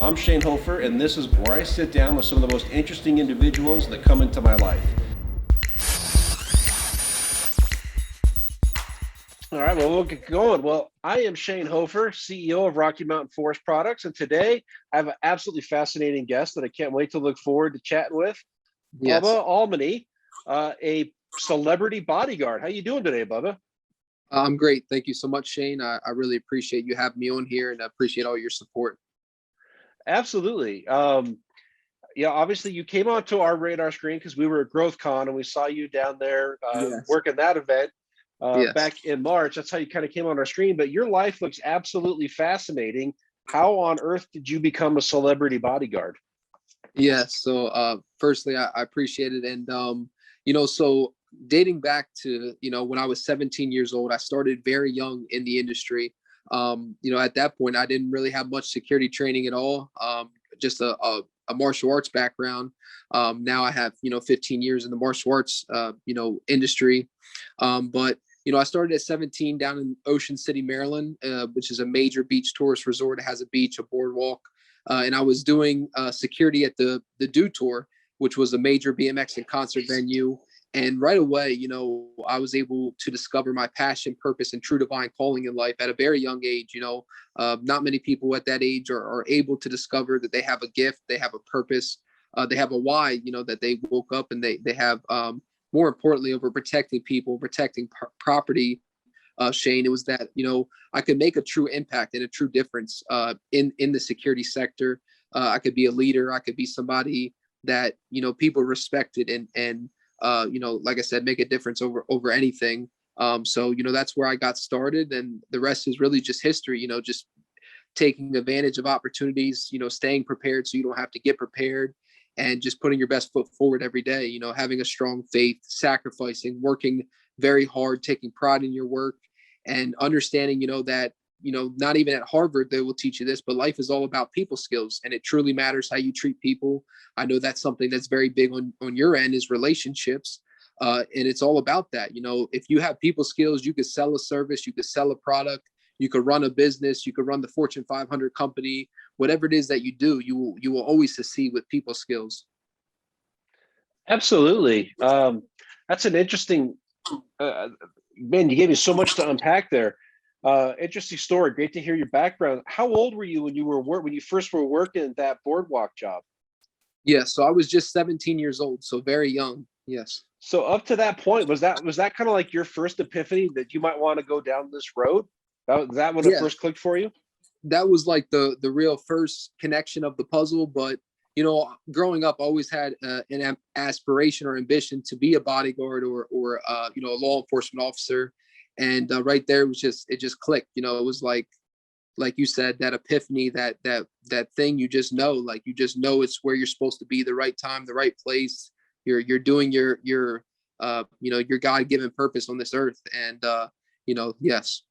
I'm Shane Hoefer, and this is where I sit down with some of the most interesting individuals that come into my life. All right, well, we'll get going. Well, I am Shane Hoefer, CEO of Rocky Mountain Forest Products, and today I have an absolutely fascinating guest that I can't wait to look forward to chatting with, Yes, Bubba ALMONY, a celebrity bodyguard. How you doing today, Bubba? I'm great. Thank you so much, Shane. I really appreciate you having me on here, and I appreciate all your support. Absolutely. Yeah, obviously you came onto our radar screen because we were at GrowthCon and we saw you down there Yes, working that event yes, back in March. That's how you kind of came on our screen. But your life looks absolutely fascinating. How on earth did you become a celebrity bodyguard? yes. So, firstly, I appreciate it, and so dating back to when I was 17 years old, I started very young in the industry. At that point, I didn't really have much security training at all. Just a martial arts background. Now I have 15 years in the martial arts industry. But I started at 17 down in Ocean City, Maryland, which is a major beach tourist resort. It has a beach, a boardwalk, and I was doing security at the Do Tour, which was a major BMX and concert venue. And right away, I was able to discover my passion, purpose, and true divine calling in life at a very young age. Not many people at that age are able to discover that they have a gift, they have a purpose, they have a why. That they woke up and they have more importantly over protecting people, protecting property. Shane, it was that I could make a true impact and a true difference in the security sector. I could be a leader. I could be somebody that people respected and like I said, make a difference over anything. So that's where I got started, and the rest is really just history. Just taking advantage of opportunities. Staying prepared so you don't have to get prepared, and just putting your best foot forward every day. Having a strong faith, sacrificing, working very hard, taking pride in your work, and understanding that not even at Harvard they will teach you this, but life is all about people skills, and it truly matters how you treat people. I know that's something that's very big on your end, is relationships. And it's all about that. If you have people skills, you could sell a service, you could sell a product, you could run a business, you could run the Fortune 500 company, whatever it is that you do, you will always succeed with people skills. Absolutely. That's an interesting, man, you gave me so much to unpack there. Interesting story. Great to hear your background. How old were you when you first were working that boardwalk job? Yes, so I was just 17 years old, so very young. Yes. So up to that point, was that kind of like your first epiphany that you might want to go down this road? That when it Yeah, first clicked for you? that was like the real first connection of the puzzle. But growing up, I always had an aspiration or ambition to be a bodyguard or a law enforcement officer. And right there it just clicked. It was like you said, that epiphany, that thing like it's where you're supposed to be, the right time, the right place. You're doing your God-given purpose on this earth. And yes.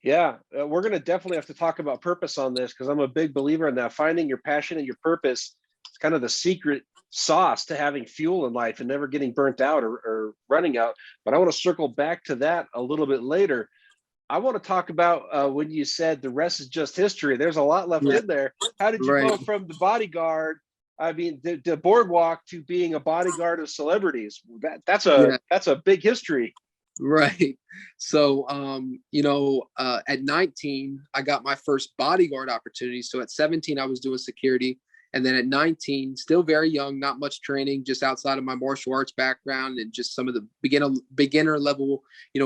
Yeah, we're going to definitely have to talk about purpose on this because I'm a big believer in that. Finding your passion and your purpose is kind of the secret sauce to having fuel in life and never getting burnt out or running out. But I want to circle back to that a little bit later. I want to talk about when you said the rest is just history. There's a lot left Yeah, in there. How did you right. go from the bodyguard, I mean, the boardwalk, to being a bodyguard of celebrities? Yeah. That's a big history. Right. So, at 19, I got my first bodyguard opportunity. So at 17, I was doing security. And then at 19, still very young, not much training, just outside of my martial arts background and just some of the beginner level,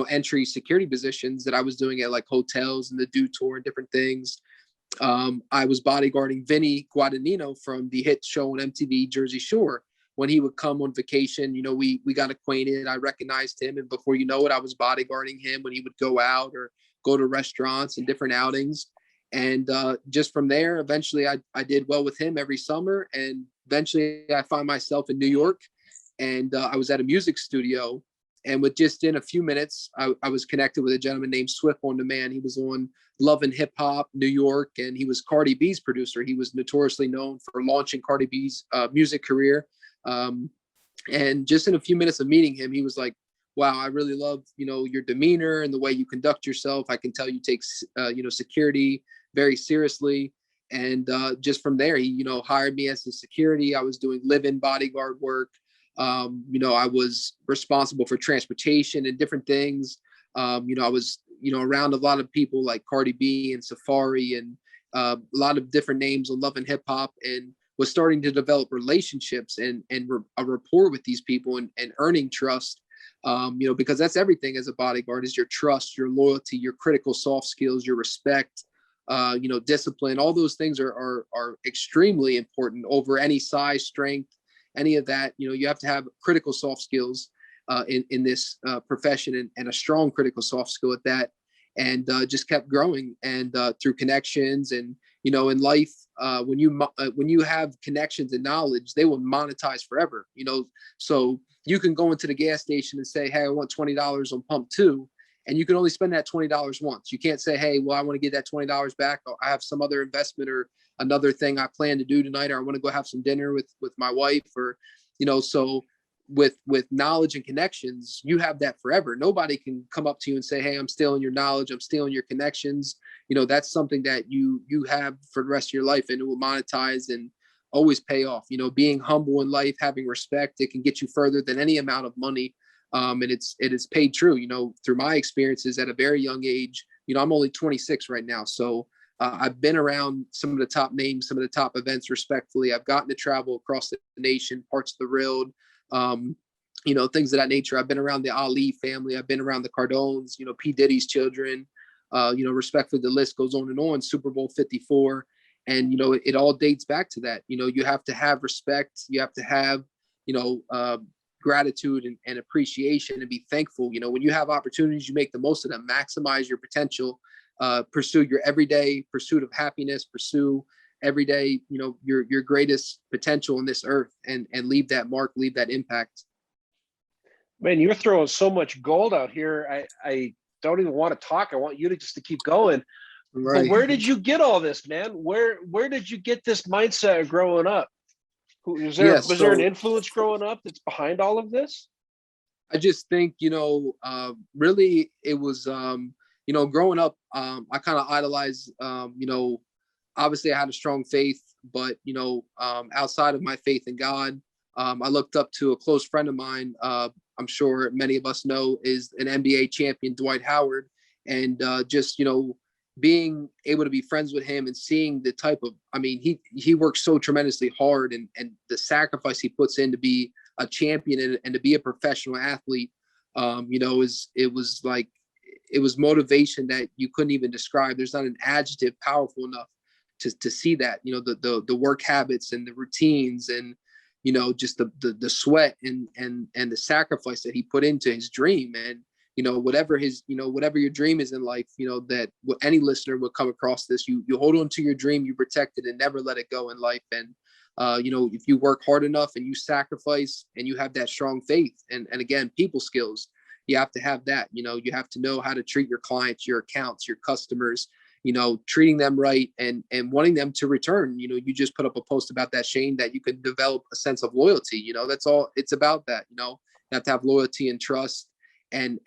entry security positions that I was doing at like hotels and the Do Tour and different things. I was bodyguarding Vinny Guadagnino from the hit show on MTV Jersey Shore. When he would come on vacation, we got acquainted. I recognized him, and before you know it, I was bodyguarding him when he would go out or go to restaurants and different outings. And just from there, eventually, I did well with him every summer, and eventually, I found myself in New York, and I was at a music studio. And with just in a few minutes, I was connected with a gentleman named Swift on Demand. He was on Love and Hip Hop New York, and he was Cardi B's producer. He was notoriously known for launching Cardi B's music career. Um, and just in a few minutes of meeting him, he was like, "Wow, I really love your demeanor and the way you conduct yourself. I can tell you take security very seriously." And just from there, he, hired me as his security. I was doing live-in bodyguard work. I was responsible for transportation and different things. I was, around a lot of people like Cardi B and Safari and a lot of different names on Love and Hip Hop, and was starting to develop relationships and a rapport with these people and earning trust. Because that's everything as a bodyguard, is your trust, your loyalty, your critical soft skills, your respect, discipline. All those things are extremely important over any size, strength, any of that. You have to have critical soft skills in this profession, and a strong critical soft skill at that. And just kept growing, and through connections, and in life, when you have connections and knowledge, they will monetize forever. So you can go into the gas station and say, hey, I want $20 on pump 2, and you can only spend that $20 once. You can't say, hey, well, I want to get that $20 back. I have some other investment or another thing I plan to do tonight, or I want to go have some dinner with my wife, or so with knowledge and connections, you have that forever. Nobody can come up to you and say, hey, I'm stealing your knowledge, I'm stealing your connections. That's something that you have for the rest of your life, and it will monetize and always pay off. Being humble in life, having respect, it can get you further than any amount of money. And it is paid true, through my experiences at a very young age. I'm only 26 right now. So I've been around some of the top names, some of the top events, respectfully. I've gotten to travel across the nation, parts of the world, things of that nature. I've been around the Ali family. I've been around the Cardones, P. Diddy's children, respectfully, the list goes on and on, Super Bowl 54. And, it all dates back to that. You have to have respect. You have to have, gratitude and appreciation, and be thankful. When you have opportunities, you make the most of them, maximize your potential, pursue your everyday pursuit of happiness, pursue every day, your greatest potential on this earth, and leave that mark, leave that impact. Man, you're throwing so much gold out here. I don't even want to talk. I want you to just to keep going. Right. But where did you get all this, man? Where did you get this mindset growing up? Was there an influence growing up that's behind all of this? I just think, really it was, growing up, I kind of idolized, obviously I had a strong faith, but, outside of my faith in God, I looked up to a close friend of mine. I'm sure many of us know, is an NBA champion, Dwight Howard. And just, being able to be friends with him and seeing the type of, he works so tremendously hard, and the sacrifice he puts in to be a champion and to be a professional athlete, it was motivation that you couldn't even describe. There's not an adjective powerful enough to see that, the work habits and the routines, and, just the sweat and the sacrifice that he put into his dream. And, whatever your dream is in life, that any listener would come across this, you hold on to your dream, you protect it, and never let it go in life. And, if you work hard enough and you sacrifice and you have that strong faith, and again, people skills, you have to have that. You have to know how to treat your clients, your accounts, your customers, treating them right, and wanting them to return. You just put up a post about that, Shane, that you can develop a sense of loyalty. That's all it's about. That, you have to have loyalty and trust, and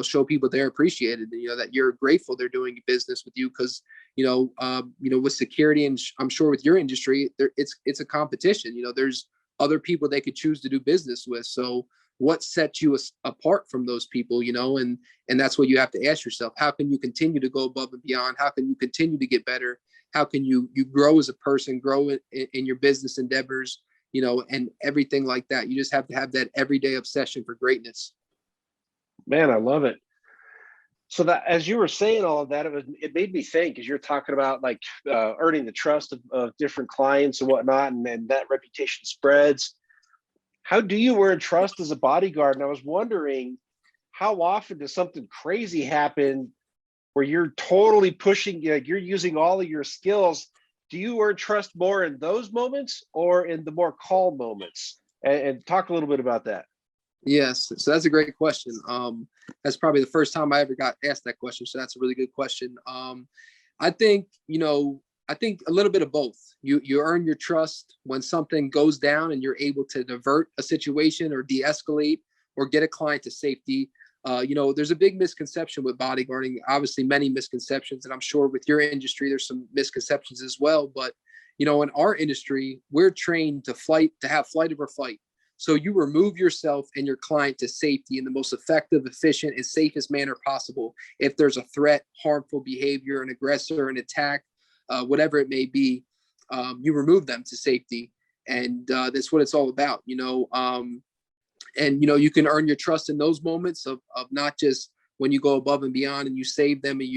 show people they're appreciated, that you're grateful they're doing business with you. Because with security, and I'm sure with your industry, it's a competition. There's other people they could choose to do business with. So what sets you apart from those people? And that's what you have to ask yourself. How can you continue to go above and beyond? How can you continue to get better? How can you grow as a person, grow in your business endeavors, and everything like that? You just have to have that everyday obsession for greatness. Man, I love it. So that, as you were saying all of that, it made me think, as you're talking about like earning the trust of different clients and whatnot, and that reputation spreads. How do you earn trust as a bodyguard? And I was wondering, how often does something crazy happen where you're totally pushing, you're using all of your skills? Do you earn trust more in those moments or in the more calm moments? And talk a little bit about that. Yes, so that's a great question. That's probably the first time I ever got asked that question. So that's a really good question. I think, I think a little bit of both. You earn your trust when something goes down and you're able to divert a situation or de-escalate or get a client to safety. You know, there's a big misconception with bodyguarding, obviously many misconceptions, and I'm sure with your industry, there's some misconceptions as well. But, you know, in our industry, we're trained to have flight over fight. So you remove yourself and your client to safety in the most effective, efficient, and safest manner possible. If there's a threat, harmful behavior, an aggressor, an attack, whatever it may be, you remove them to safety. And that's what it's all about, you know. And, you know, you can earn your trust in those moments of not just when you go above and beyond and you save them and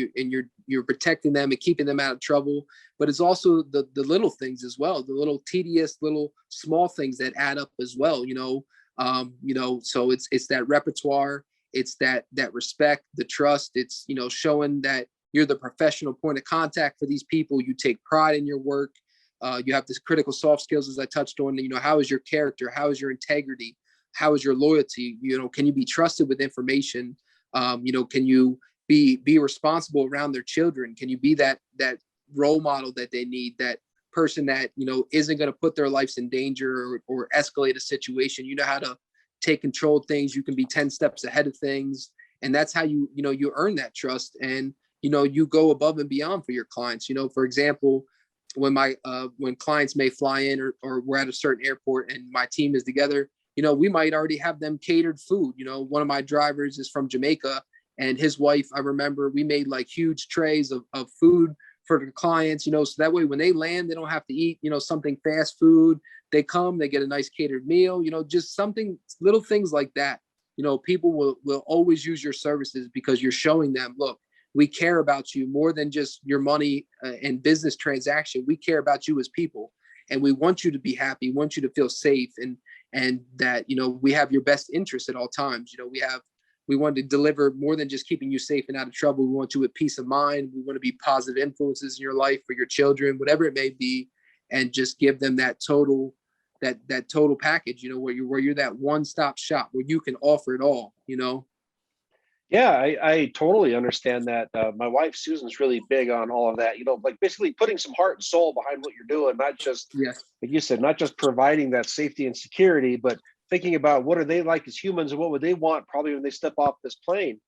you're protecting them and keeping them out of trouble, but it's also the little things as well, the little tedious, little small things that add up as well, you know. So it's that repertoire, it's that respect, the trust, it's, you know, showing that you're the professional point of contact for these people. You take pride in your work. You have this critical soft skills, as I touched on. You know, how is your character? How is your integrity? How is your loyalty? You know, can you be trusted with information? You know, can you be responsible around their children? Can you be that role model that they need? That person that, you know, isn't going to put their lives in danger or escalate a situation. You know how to take control of things. You can be 10 steps ahead of things, and that's how you earn that trust, and you know, you go above and beyond for your clients. You know, for example, when clients may fly in or we're at a certain airport and my team is together, you know, we might already have them catered food. You know, one of my drivers is from Jamaica, and his wife, I remember we made like huge trays of food for the clients, you know, so that way when they land, they don't have to eat, you know, something fast food. They come, they get a nice catered meal, you know, just something, little things like that. You know, people will always use your services because you're showing them, look, we care about you more than just your money and business transaction. We care about you as people, and we want you to be happy, want you to feel safe, and that, you know, we have your best interest at all times. You know, we want to deliver more than just keeping you safe and out of trouble. We want you with peace of mind. We want to be positive influences in your life for your children, whatever it may be, and just give them that total package, you know, where you're that one-stop shop where you can offer it all, you know. Yeah, I totally understand that. My wife Susan's really big on all of that. You know, like basically putting some heart and soul behind what you're doing, not just, Yes. like you said, not just providing that safety and security, but thinking about what are they like as humans and what would they want probably when they step off this plane.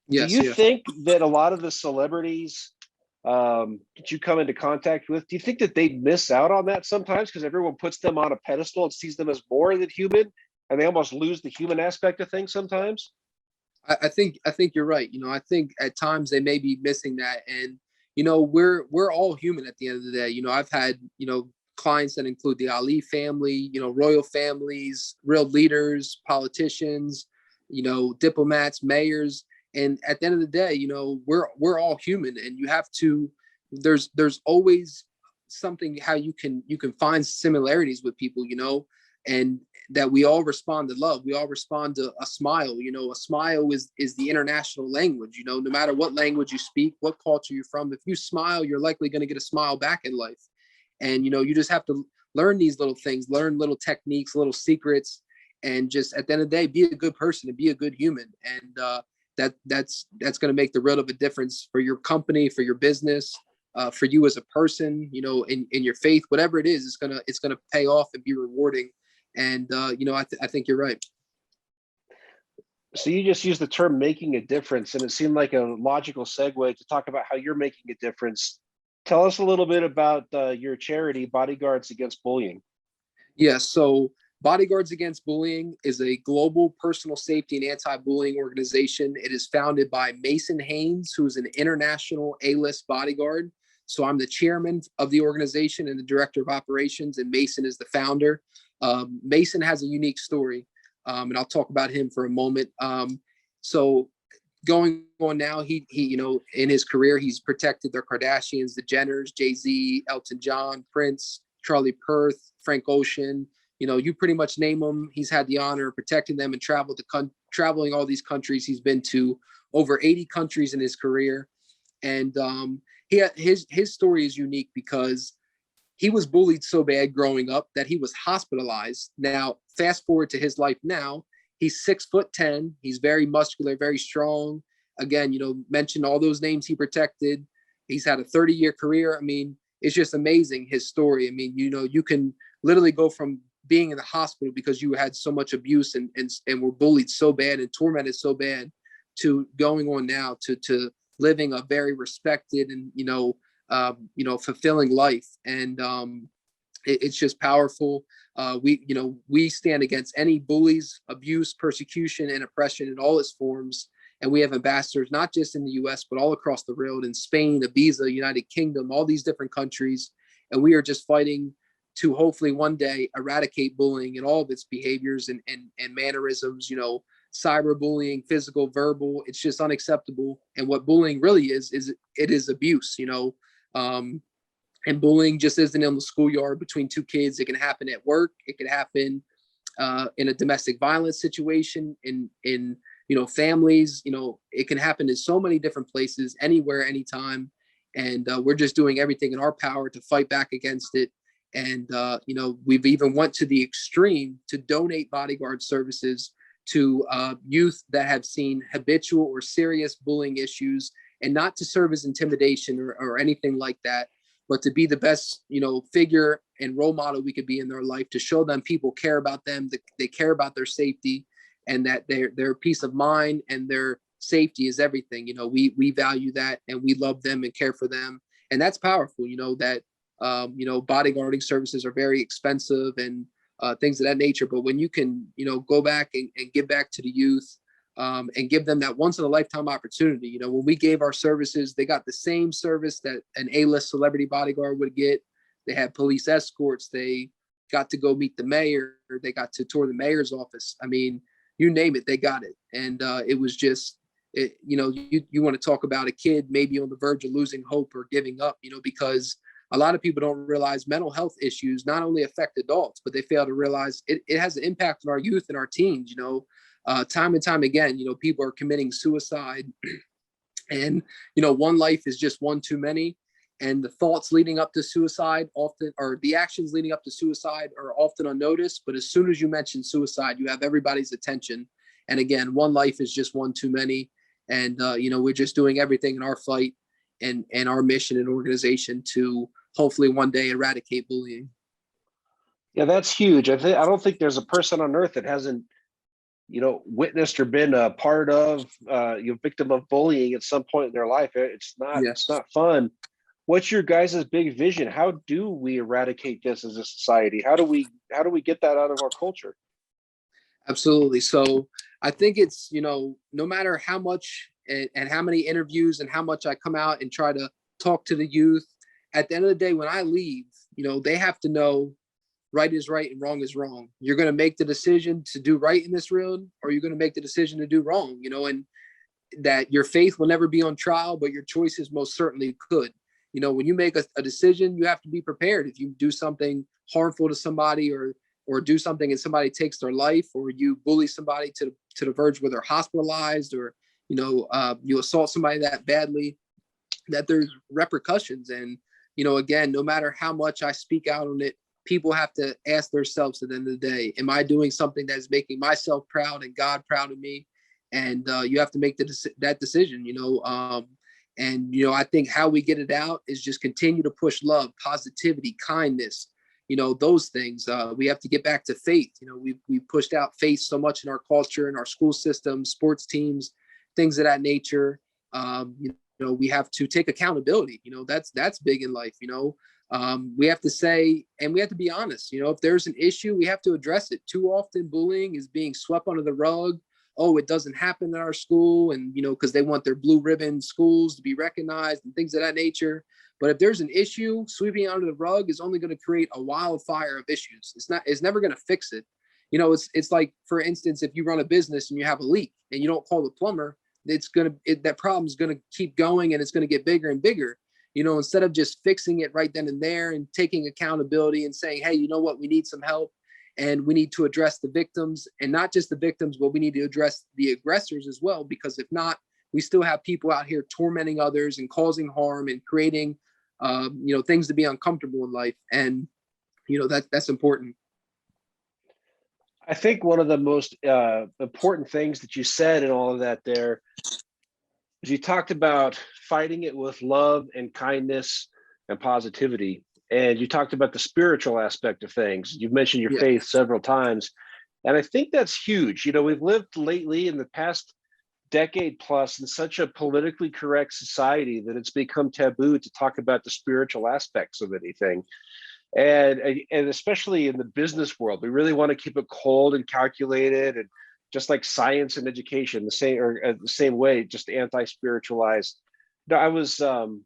Do Yes. you Yeah. think that a lot of the celebrities that you come into contact with, do you think that they miss out on that sometimes because everyone puts them on a pedestal and sees them as more than human, and they almost lose the human aspect of things sometimes? I think you're right. You know, I think at times they may be missing that, and you know, we're all human at the end of the day. You know, I've had, you know, clients that include the Ali family, you know, royal families, real leaders, politicians, you know, diplomats, mayors, and at the end of the day, you know, we're all human, and you have to. There's always something how you can find similarities with people, you know, and that we all respond to love. We all respond to a smile. You know, a smile is the international language. You know, no matter what language you speak, what culture you're from, if you smile, you're likely going to get a smile back in life. And, you know, you just have to learn these little things, learn little techniques, little secrets, and just at the end of the day, be a good person and be a good human. And that's going to make the real of a difference for your company, for your business, for you as a person, you know, in your faith, whatever it is, it's gonna pay off and be rewarding. And you know, I think you're right. So you just used the term making a difference, and it seemed like a logical segue to talk about how you're making a difference. Tell us a little bit about your charity, Bodyguards Against Bullying. Yeah, so Bodyguards Against Bullying is a global personal safety and anti-bullying organization. It is founded by Mason Haynes, who is an international A-list bodyguard. So I'm the chairman of the organization and the director of operations, and Mason is the founder. Mason has a unique story, and I'll talk about him for a moment. So going on now, he you know, in his career, he's protected the Kardashians, the Jenners, Jay-Z, Elton John, Prince, Charlie Puth, Frank Ocean. You know, you pretty much name them. He's had the honor of protecting them and traveling all these countries. He's been to over 80 countries in his career, and his story is unique because he was bullied so bad growing up that he was hospitalized. Now, fast forward to his life now, he's 6'10". He's very muscular, very strong. Again, you know, mention all those names he protected. He's had a 30-year career. I mean, it's just amazing, his story. I mean, you know, you can literally go from being in the hospital because you had so much abuse and were bullied so bad and tormented so bad to going on now to living a very respected and fulfilling life. And it's just powerful. We stand against any bullies, abuse, persecution, and oppression in all its forms. And we have ambassadors not just in the U.S. but all across the world, in Spain, Ibiza, United Kingdom, all these different countries. And we are just fighting to hopefully one day eradicate bullying and all of its behaviors and mannerisms, cyberbullying, physical, verbal. It's just unacceptable. And what bullying really is it is abuse, and bullying just isn't in the schoolyard between two kids. It can happen at work. It can happen in a domestic violence situation, in families. It can happen in so many different places, anywhere, anytime. And we're just doing everything in our power to fight back against it. And we've even went to the extreme to donate bodyguard services to youth that have seen habitual or serious bullying issues, and not to serve as intimidation or anything like that, but to be the best, figure and role model we could be in their life, to show them people care about them, that they care about their safety, and that their peace of mind and their safety is everything. We value that, and we love them and care for them. And that's powerful, that bodyguarding services are very expensive and things of that nature. But when you can, go back and give back to the youth, and give them that once in a lifetime opportunity. When we gave our services, they got the same service that an A-list celebrity bodyguard would get. They had police escorts. They got to go meet the mayor. They got to tour the mayor's office. I mean, you name it, they got it. And it was just, you want to talk about a kid maybe on the verge of losing hope or giving up, because a lot of people don't realize mental health issues not only affect adults, but they fail to realize it has an impact on our youth and our teens. Time and time again, people are committing suicide, and, one life is just one too many. And the thoughts leading up to suicide often, or the actions leading up to suicide, are often unnoticed. But as soon as you mention suicide, you have everybody's attention. And again, one life is just one too many. And, we're just doing everything in our fight and our mission and organization to hopefully one day eradicate bullying. Yeah, that's huge. I don't think there's a person on earth that hasn't witnessed or been a part of victim of bullying at some point in their life. It's not fun. What's your guys' big vision? How do we eradicate this as a society? How do we get that out of our culture? Absolutely. So I think it's, no matter how much and how many interviews and how much I come out and try to talk to the youth, at the end of the day, when I leave, they have to know right is right and wrong is wrong. You're going to make the decision to do right in this world, or you're going to make the decision to do wrong, and that your faith will never be on trial, but your choices most certainly could. When you make a decision, you have to be prepared. If you do something harmful to somebody, or do something and somebody takes their life, or you bully somebody to the verge where they're hospitalized, or, you assault somebody that badly, that there's repercussions. And, again, no matter how much I speak out on it, people have to ask themselves at the end of the day, am I doing something that is making myself proud and God proud of me? And you have to make that decision, and, I think how we get it out is just continue to push love, positivity, kindness, those things. We have to get back to faith. We pushed out faith so much in our culture, in our school system, sports teams, things of that nature. We have to take accountability. That's big in life. We have to say, and we have to be honest, if there's an issue, we have to address it. Too often bullying is being swept under the rug. Oh, it doesn't happen in our school. And, because they want their blue ribbon schools to be recognized and things of that nature. But if there's an issue, sweeping it under the rug is only going to create a wildfire of issues. It's never going to fix it. It's like, for instance, if you run a business and you have a leak and you don't call the plumber, that problem is going to keep going, and it's going to get bigger and bigger. Instead of just fixing it right then and there and taking accountability and saying, hey, you know what, we need some help, and we need to address the victims, and not just the victims, but we need to address the aggressors as well, because if not, we still have people out here tormenting others and causing harm and creating, things to be uncomfortable in life. And, that's important. I think one of the most important things that you said in all of that there is you talked about fighting it with love and kindness and positivity. And you talked about the spiritual aspect of things. You've mentioned your faith several times. And I think that's huge. We've lived lately in the past decade plus in such a politically correct society that it's become taboo to talk about the spiritual aspects of anything. And especially in the business world, we really want to keep it cold and calculated, and just like science and education, the same way, just anti-spiritualized. No,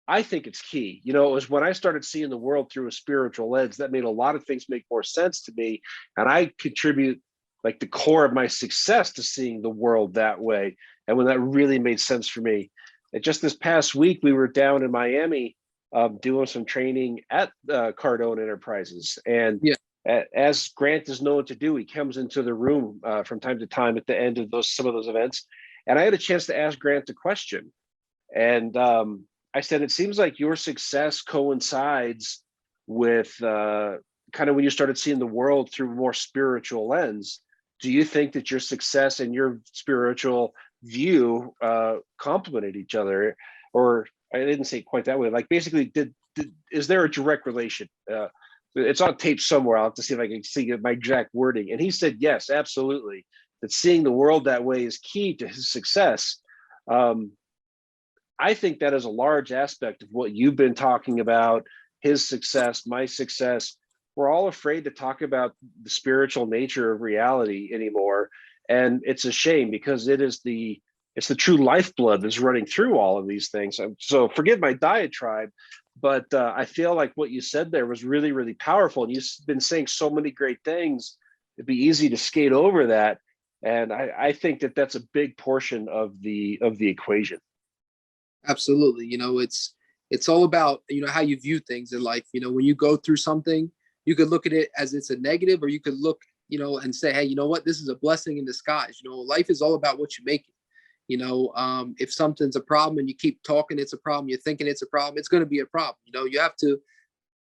I think it's key. You know, it was when I started seeing the world through a spiritual lens that made a lot of things make more sense to me. And I contribute like the core of my success to seeing the world that way. And when that really made sense for me. And just this past week, we were down in Miami doing some training at Cardone Enterprises. And Yeah. As Grant is known to do, he comes into the room from time to time at the end of some of those events. And I had a chance to ask Grant a question. And I said, it seems like your success coincides with kind of when you started seeing the world through a more spiritual lens. Do you think that your success and your spiritual view complemented each other? Or I didn't say it quite that way. Like basically, is there a direct relation? It's on tape somewhere. I'll have to see if I can see my exact wording. And he said, yes, absolutely. That seeing the world that way is key to his success. I think that is a large aspect of what you've been talking about, his success, my success. We're all afraid to talk about the spiritual nature of reality anymore. And it's a shame because it's the true lifeblood that's running through all of these things. So forgive my diatribe, but I feel like what you said there was really, really powerful. And you've been saying so many great things. It'd be easy to skate over that. And I think that that's a big portion of the equation. Absolutely. You know, it's all about, you know, how you view things in life. You know, when you go through something, you could look at it as it's a negative, or you could look, you know, and say, hey, you know what, this is a blessing in disguise. You know, life is all about what you make it. You know, if something's a problem and you keep talking it's a problem, you're thinking it's a problem, it's going to be a problem. You know, you have to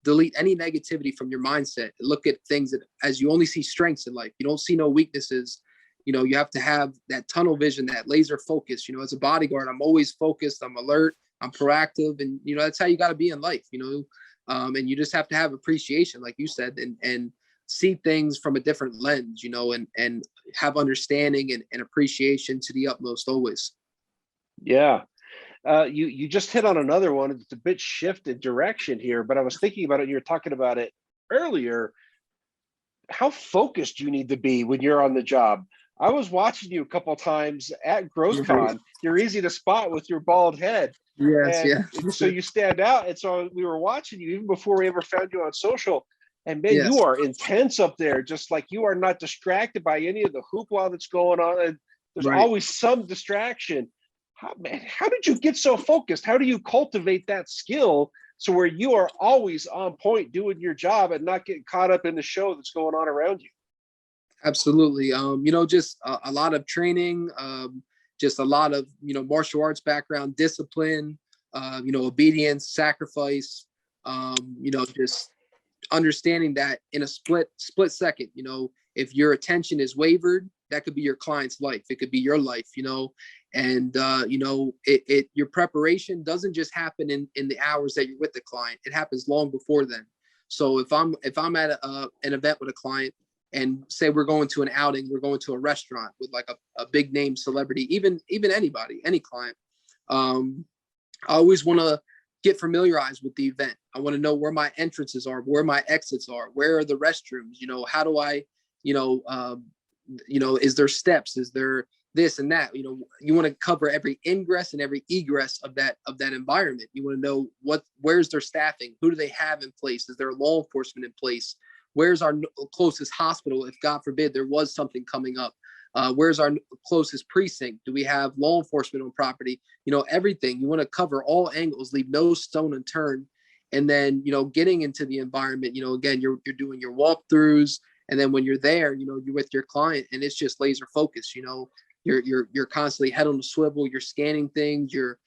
delete any negativity from your mindset. Look at things that as you only see strengths in life. You don't see no weaknesses. You know, you have to have that tunnel vision, that laser focus. You know, as a bodyguard, I'm always focused, I'm alert, I'm proactive. And, you know, that's how you got to be in life, you know, and you just have to have appreciation, like you said, and see things from a different lens, you know, and have understanding and appreciation to the utmost always. Yeah. You just hit on another one. It's a bit shifted direction here, but I was thinking about it, and you were talking about it earlier. How focused you need to be when you're on the job. I was watching you a couple of times at GrowthCon. You're easy to spot with your bald head. Yes, And yeah. so you stand out. And so we were watching you even before we ever found you on social. And man, Yes. you are intense up there. Just like you are not distracted by any of the hoopla that's going on. And there's Right. always some distraction. How did you get so focused? How do you cultivate that skill so where you are always on point doing your job and not getting caught up in the show that's going on around you? Absolutely. You know, just a lot of training, just a lot of, you know, martial arts background, discipline, you know, obedience, sacrifice, you know, just understanding that in a split second, you know, if your attention is wavered, that could be your client's life. It could be your life, you know, and, you know, your preparation doesn't just happen in the hours that you're with the client. It happens long before then. So if I'm at an event with a client, and say we're going to an outing, we're going to a restaurant with like a big name celebrity, even anybody, any client. I always want to get familiarized with the event. I want to know where my entrances are, where my exits are, where are the restrooms, you know, how do I, you know, is there steps? Is there this and that? You know, you want to cover every ingress and every egress of that environment. You want to know where's their staffing? Who do they have in place? Is there law enforcement in place? Where's our closest hospital if, God forbid, there was something coming up? Where's our closest precinct? Do we have law enforcement on property? You know, everything. You want to cover all angles, leave no stone unturned. And then, you know, getting into the environment, you know, again, you're doing your walkthroughs. And then when you're there, you know, you're with your client and it's just laser focus. You know, you're constantly head on the swivel. You're scanning things. You're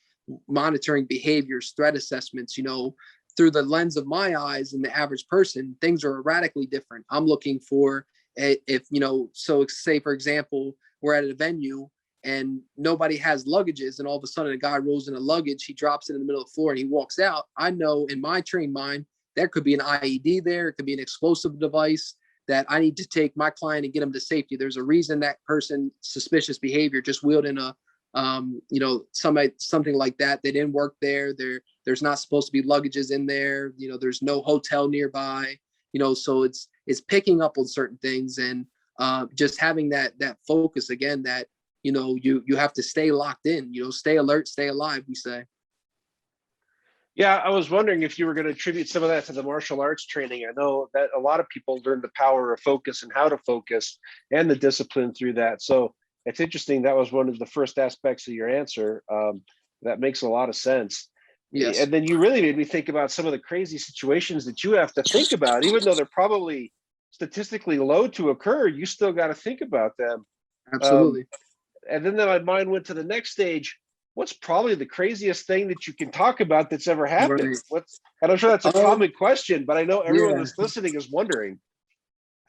monitoring behaviors, threat assessments, you know, through the lens of my eyes and the average person, things are radically different. I'm looking for if, you know, so say, for example, we're at a venue and nobody has luggages and all of a sudden a guy rolls in a luggage, he drops it in the middle of the floor and he walks out. I know in my trained mind, there could be an IED there. It could be an explosive device that I need to take my client and get him to safety. There's a reason that person, suspicious behavior, just wheeled in a you know, something like that. They didn't work there. There's not supposed to be luggages in there. You know, there's no hotel nearby. You know, so it's picking up on certain things, and just having that focus again, that, you know, you have to stay locked in. You know, stay alert, stay alive, we say. Yeah, I was wondering if you were going to attribute some of that to the martial arts training. I know that a lot of people learn the power of focus and how to focus and the discipline through that. So it's interesting. That was one of the first aspects of your answer. That makes a lot of sense. Yes. And then you really made me think about some of the crazy situations that you have to think about, even though they're probably statistically low to occur. You still got to think about them. Absolutely. And then my mind went to the next stage. What's probably the craziest thing that you can talk about that's ever happened? Right. And I'm sure that's a common question, but I know everyone Yeah. that's listening is wondering.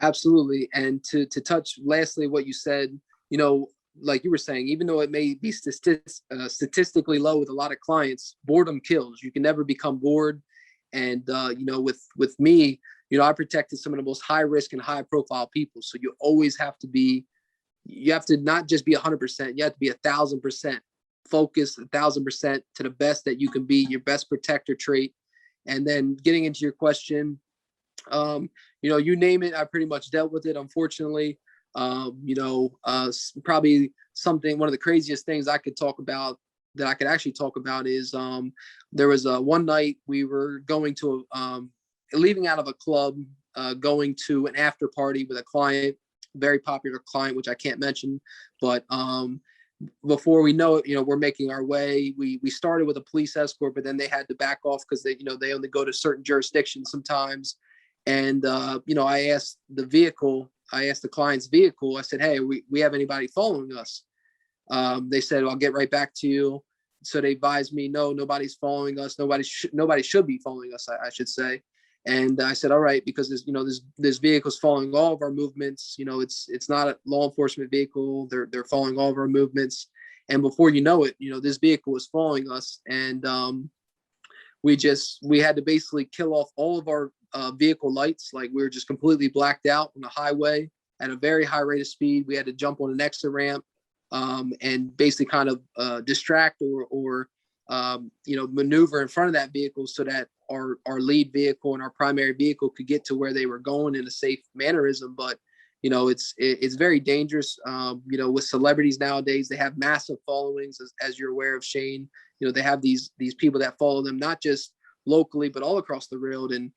Absolutely. And to touch lastly what you said, you know, like you were saying, even though it may be statistically low with a lot of clients, boredom kills. You can never become bored. And you know, with me, you know, I protected some of the most high risk and high profile people. So you always have to be, you have to not just be 100%, you have to be 1,000% focused, 1,000% to the best that you can be, your best protector trait. And then getting into your question, you know, you name it, I pretty much dealt with it, unfortunately. You know, probably one of the craziest things I could talk about, that I could actually talk about, is there was one night we were going to leaving out of a club, going to an after party with a client, very popular client, which I can't mention, but before we know it, you know, we're making our way. We started with a police escort, but then they had to back off because they, you know, they only go to certain jurisdictions sometimes. And you know, I asked the client's vehicle, I said, hey, we have anybody following us? They said, I'll get right back to you. So they advised me, no, nobody's following us. Nobody should be following us, I should say. And I said, all right, because this vehicle's following all of our movements. You know, it's not a law enforcement vehicle. They're following all of our movements. And before you know it, you know, this vehicle was following us. And we had to basically kill off all of our vehicle lights. Like, we were just completely blacked out on the highway at a very high rate of speed. We had to jump on an exit ramp and basically kind of distract or you know, maneuver in front of that vehicle so that our lead vehicle and our primary vehicle could get to where they were going in a safe mannerism. But, you know, it's very dangerous. You know, with celebrities nowadays, they have massive followings, as you're aware of, Shane. You know, they have these people that follow them, not just locally, but all across the world. And,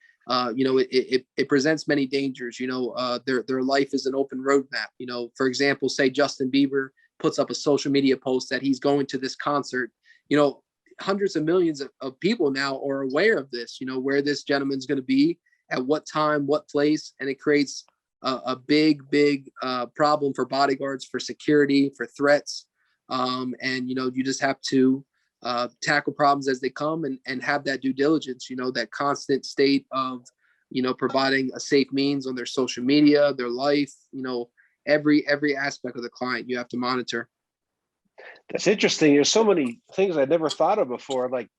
you know, it presents many dangers. You know, their life is an open roadmap. You know, for example, say Justin Bieber puts up a social media post that he's going to this concert. You know, hundreds of millions of people now are aware of this, you know, where this gentleman's going to be, at what time, what place. And it creates a big problem for bodyguards, for security, for threats. And, you know, you just have to tackle problems as they come, and have that due diligence, you know, that constant state of, you know, providing a safe means on their social media, their life, you know, every aspect of the client you have to monitor. That's interesting. There's so many things I'd never thought of before. Like,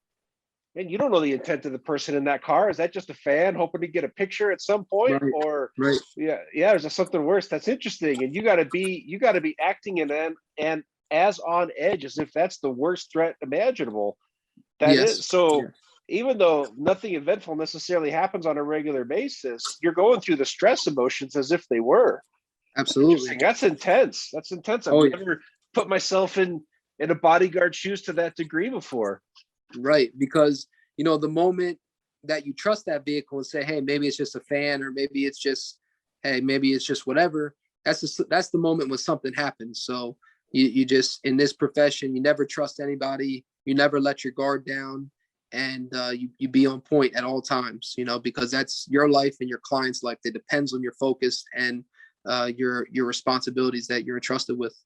man, you don't know the intent of the person in that car. Is that just a fan hoping to get a picture at some point? Right. Or Right. yeah, there's something worse. That's interesting. And you got to be acting and as on edge as if that's the worst threat imaginable. That Yes. is so. Yeah. Even though nothing eventful necessarily happens on a regular basis, you're going through the stress emotions as if they were. Absolutely. That's intense. That's intense. I've never put myself in a bodyguard shoes to that degree before. Right. Because, you know, the moment that you trust that vehicle and say, hey, maybe it's just a fan, or maybe it's just, hey, maybe it's just whatever, that's the moment when something happens. So you just, in this profession, you never trust anybody. You never let your guard down, and you be on point at all times, you know, because that's your life and your client's life. That depends on your focus and your responsibilities that you're entrusted with.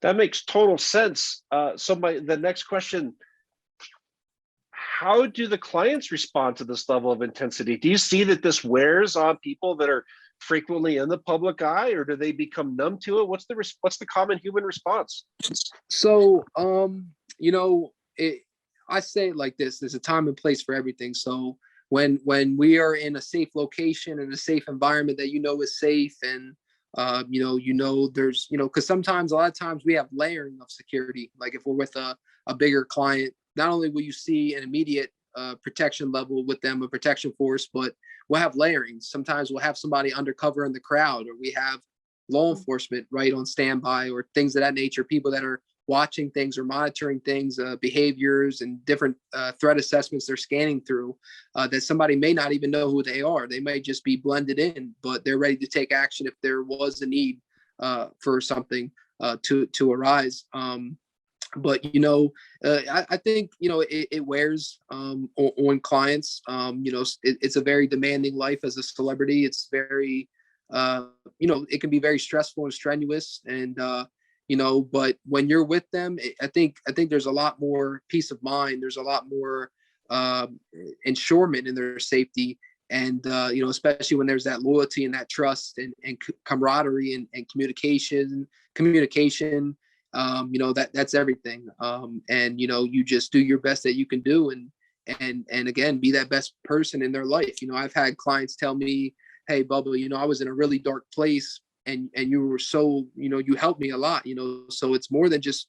That makes total sense. So the next question, how do the clients respond to this level of intensity? Do you see that this wears on people that are frequently in the public eye, or do they become numb to it? What's the common human response? So, you know, I say it like this: there's a time and place for everything. So when we are in a safe location, in a safe environment that you know is safe, and There's, because sometimes, a lot of times we have layering of security. Like if we're with a bigger client, not only will you see an immediate protection level with them, a protection force, but we'll have layering. Sometimes we'll have somebody undercover in the crowd, or we have law enforcement right on standby, or things of that nature, people that are watching things or monitoring things, behaviors and different threat assessments they're scanning through, that somebody may not even know who they are. They may just be blended in, but they're ready to take action if there was a need for something to arise. But I think it wears on clients. It's a very demanding life as a celebrity. It's very it can be very stressful and strenuous, and but when you're with them, I think there's a lot more peace of mind. There's a lot more ensurement in their safety, and especially when there's that loyalty and that trust and camaraderie and communication. That's everything. And you just do your best that you can do, and again, be that best person in their life. I've had clients tell me, "Hey, Bubba, I was in a really dark place, and you were so, you helped me a lot, so it's more than just,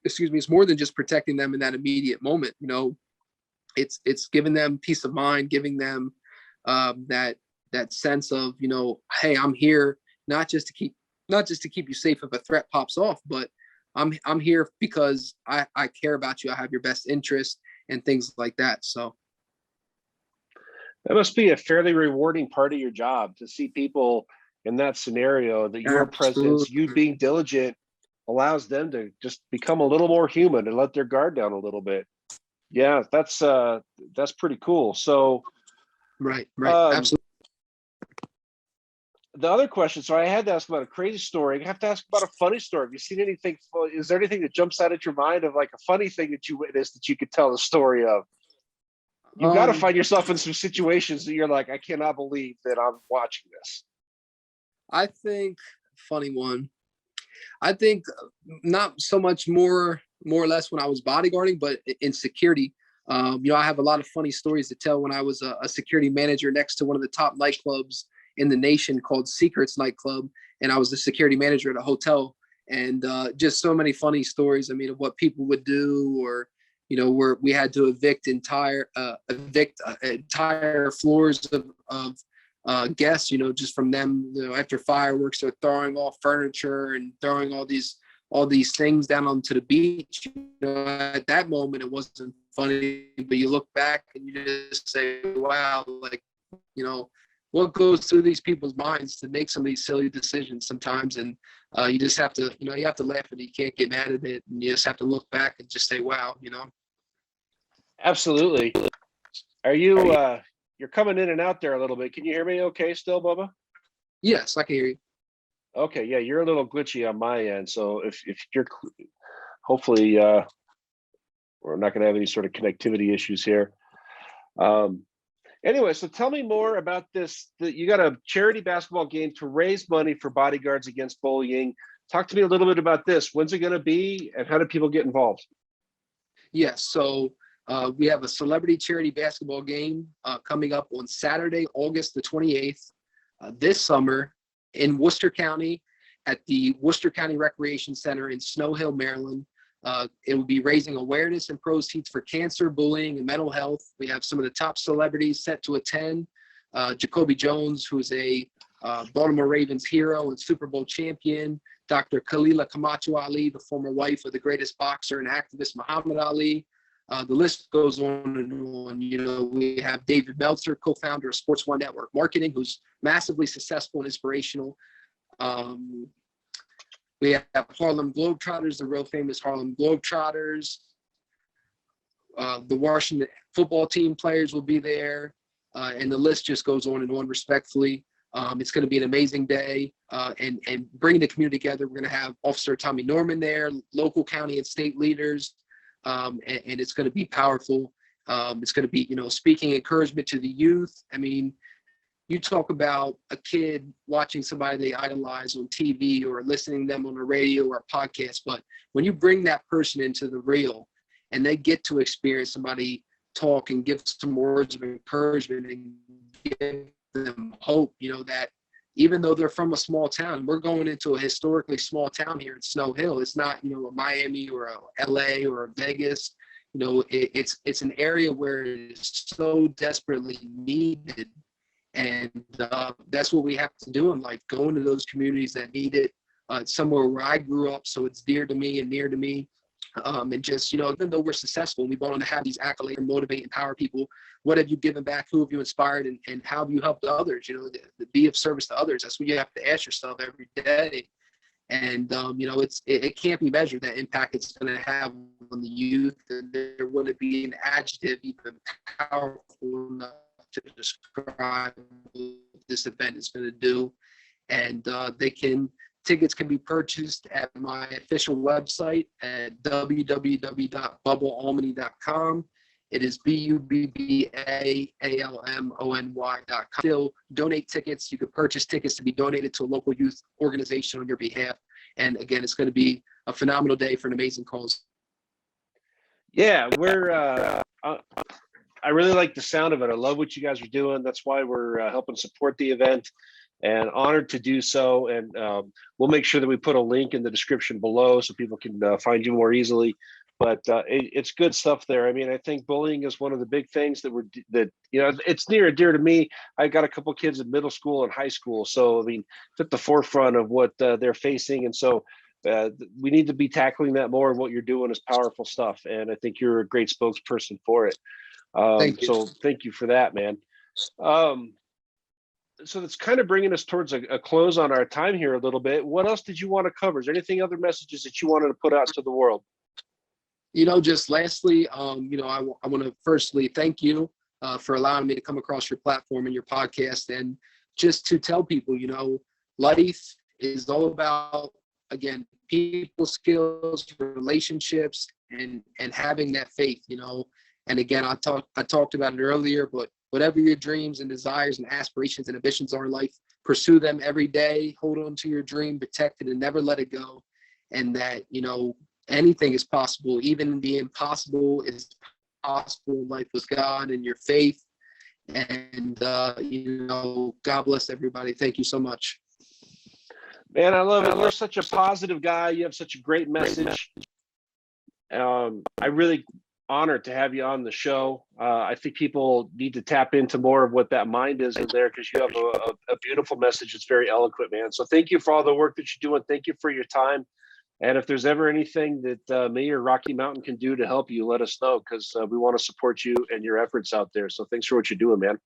it's more than just protecting them in that immediate moment. It's giving them peace of mind, giving them that sense of, hey, I'm here not just to keep you safe if a threat pops off, but I'm here because I care about you. I have your best interest and things like that." So that must be a fairly rewarding part of your job, to see people in that scenario, that your presence, you being diligent, allows them to just become a little more human and let their guard down a little bit. Yeah, that's pretty cool. So right, absolutely. The other question, so I had to ask about a crazy story. I have to ask about a funny story. Have you seen anything? Is there anything that jumps out at your mind of like a funny thing that you witnessed that you could tell the story of? You've got to find yourself in some situations that you're like, I cannot believe that I'm watching this. I think funny one. I think not so much more or less when I was bodyguarding, but in security. I have a lot of funny stories to tell. When I was a security manager next to one of the top nightclubs in the nation called Secrets Nightclub, and I was the security manager at a hotel, and just so many funny stories. I mean, of what people would do, or where we had to evict entire floors of guests, just from them, after fireworks, they're throwing off furniture and throwing all these things down onto the beach. At that moment, it wasn't funny, but you look back and you just say, wow, like, what goes through these people's minds to make some of these silly decisions sometimes. And you just have to, you have to laugh, and you can't get mad at it. And you just have to look back and just say, wow, Absolutely. Are you, you're coming in and out there a little bit. Can you hear me okay still, Bubba? Yes, I can hear you. Okay. Yeah. You're a little glitchy on my end. So if you're, hopefully we're not going to have any sort of connectivity issues here. Anyway, so tell me more about this. You got a charity basketball game to raise money for Bodyguards Against Bullying. Talk to me a little bit about this. When's it going to be, and how do people get involved? Yes. So we have a celebrity charity basketball game coming up on Saturday, August the 28th, this summer in Worcester County at the Worcester County Recreation Center in Snow Hill, Maryland. It will be raising awareness and proceeds for cancer, bullying, and mental health. We have some of the top celebrities set to attend. Jacoby Jones, who's a Baltimore Ravens hero and Super Bowl champion. Dr. Khalila Camacho Ali, the former wife of the greatest boxer and activist Muhammad Ali. The list goes on and on. We have David Meltzer, co-founder of Sports One Network Marketing, who's massively successful and inspirational. We have Harlem Globetrotters, the real famous Harlem Globetrotters. The Washington football team players will be there. And the list just goes on and on, respectfully. It's going to be an amazing day, and bringing the community together. We're going to have Officer Tommy Norman there, local, county, and state leaders. And it's going to be powerful. It's going to be, speaking encouragement to the youth. I mean, you talk about a kid watching somebody they idolize on TV or listening to them on the radio or a podcast, but when you bring that person into the real and they get to experience somebody talk and give some words of encouragement and give them hope, that even though they're from a small town, we're going into a historically small town here in Snow Hill. It's not, you know, a Miami or a LA or a Vegas. You know, it's an area where it is so desperately needed. And that's what we have to do in life, go into those communities that need it, somewhere where I grew up, so it's dear to me and near to me. And just, you know, even though we're successful, we want to have these accolades and motivate, empower people. What have you given back? Who have you inspired? And how have you helped others? You know, be of service to others. That's what you have to ask yourself every day. And, you know, it can't be measured, that impact it's going to have on the youth. And there wouldn't be an adjective even powerful enough to describe what this event is going to do. And tickets can be purchased at my official website at www.bubbasalmony.com. It is BUBBAALMONY.com. Still donate tickets. You can purchase tickets to be donated to a local youth organization on your behalf. And again, it's going to be a phenomenal day for an amazing cause. Yeah, I really like the sound of it. I love what you guys are doing. That's why we're helping support the event, and honored to do so. And we'll make sure that we put a link in the description below so people can find you more easily. But it's good stuff there. I mean, I think bullying is one of the big things that you know, it's near and dear to me. I got a couple kids in middle school and high school, so I mean, it's at the forefront of what they're facing, and so we need to be tackling that more. And what you're doing is powerful stuff, and I think you're a great spokesperson for it. Thank you. So thank you for that, man. So that's kind of bringing us towards a close on our time here a little bit. What else did you want to cover? Is there anything, other messages that you wanted to put out to the world? You know, just lastly, you know, I want to firstly thank you for allowing me to come across your platform and your podcast, and just to tell people, you know, life is all about, again, people skills, relationships, and having that faith, you know. And again, I talked about it earlier, but whatever your dreams and desires and aspirations and ambitions are in life, pursue them every day, hold on to your dream, protect it, and never let it go. And that, you know, anything is possible. Even the impossible is possible in life with God and your faith. And, you know, God bless everybody. Thank you so much. Man, I love it. You're such a positive guy. You have such a great message. I really honored to have you on the show. I think people need to tap into more of what that mind is in there, because you have a beautiful message. It's very eloquent, man. So thank you for all the work that you're doing. Thank you for your time. And if there's ever anything that me or Rocky Mountain can do to help you, let us know, because we want to support you and your efforts out there. So thanks for what you're doing, man.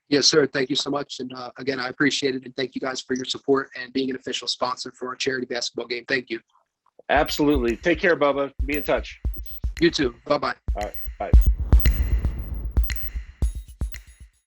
Yes, sir. Thank you so much. And again, I appreciate it. And thank you guys for your support and being an official sponsor for our charity basketball game. Thank you. Absolutely. Take care, Bubba. Be in touch. You too. Bye-bye. All right. Bye.